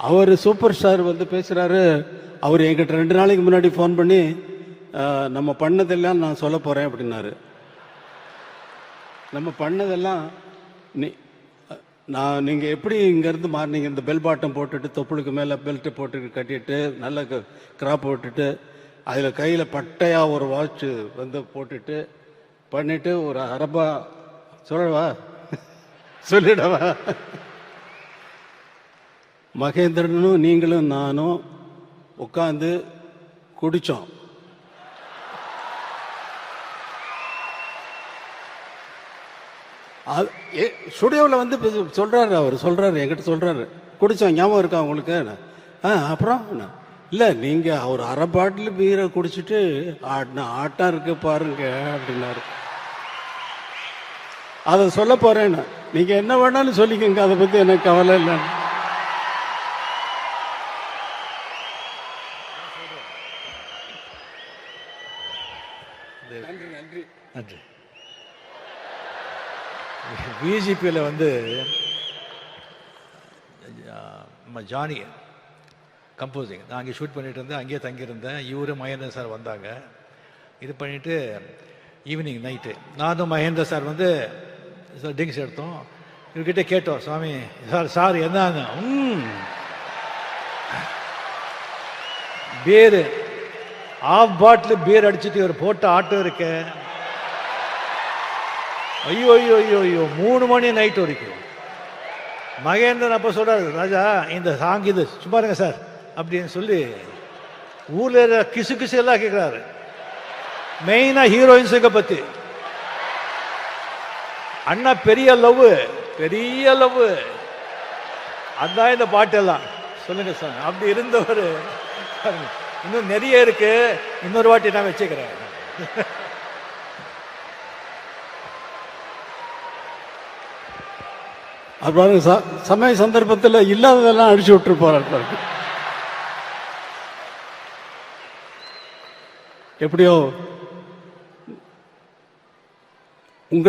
அவர் super star வந்து பேசுகிறாரு. அவர் என்கிட்ட 2 நாளைக்கு முன்னாடி ஃபோன் பண்ணி நம்ம பண்ணதெல்லாம் நான் சொல்ல போகிறேன் அப்படின்னாரு. நம்ம பண்ணதெல்லாம் நீங்கள் எப்படி இங்கேருந்து மாறினீங்க, இந்த பெல் பாட்டம் போட்டுட்டு தொப்புளுக்கு மேலே பெல்ட்டு போட்டு கட்டிட்டு நல்ல கிராப் போட்டுட்டு அதில் கையில் பட்டையாக ஒரு வாட்ச் வந்து போட்டுட்டு பண்ணிட்டு ஒரு அரபா சொல்லவா சொல்லிடவா, மகேந்திரனும் நீங்களும் நானும் உட்காந்து குடித்தோம். ஸ்டுடியோவில் வந்து சொல்கிறாரு, அவர் சொல்கிறாரு, என்கிட்ட சொல்கிறாரு, குடித்தோம் ஞாபகம் இருக்கா உங்களுக்கு? அப்புறம் இல்லை நீங்கள் அவர் அரை பாட்டில் பீரை குடிச்சிட்டு ஆட்டம் இருக்கு பாருங்க அப்படின்னாரு. அதை சொல்ல போகிறேன்னு நீங்கள் என்ன வேணாலும் சொல்லிக்கோங்க, அதை பற்றி எனக்கு கவலை இல்லை. நன்றி நன்றி நன்றி. பிஜிபியில் வந்து நம்ம ஜானி கம்போசிங் நான் அங்கே ஷூட் பண்ணிட்டு இருந்தேன், அங்கேயே தங்கியிருந்தேன். இவரு மகேந்திரன் சார் வந்தாங்க. இது பண்ணிவிட்டு ஈவினிங் நைட்டு நானும் மகேந்திர சார் வந்து ட்ரிங்க்ஸ் எடுத்தோம். இவர்கிட்ட கேட்டோம், சுவாமி சார் என்ன பீரு ஆஃப் பாட்டில் பீர் அடிச்சுட்டு இவர் போட்ட ஆட்டம் இருக்க. ஐயோ ஐயோ ஐயோ ஐயோ 3 மணி நைட் வரைக்கும். மகேந்திரன் அப்போ சொல்றாரு, ராஜா இந்த சாங் இது சும்மா இருங்க சார் அப்படின்னு சொல்லி ஊர்ல கிசு கிசு எல்லாம் கேட்கிறாரு. மெயினா ஹீரோயின்ஸுங்க பத்தி. அண்ணா பெரிய லவ் அதான் இந்த பாட்டெல்லாம் சொல்லுங்க சார். அப்படி இருந்தவர் இன்னும் நிறைய இருக்கு, இன்னொரு வாட்டி நான் வச்சுக்கிறேன். அப்புறம் சமய சந்தர்ப்பத்தில் இல்லாததெல்லாம் அடிச்சு விட்டு போறாரு. எப்படியோ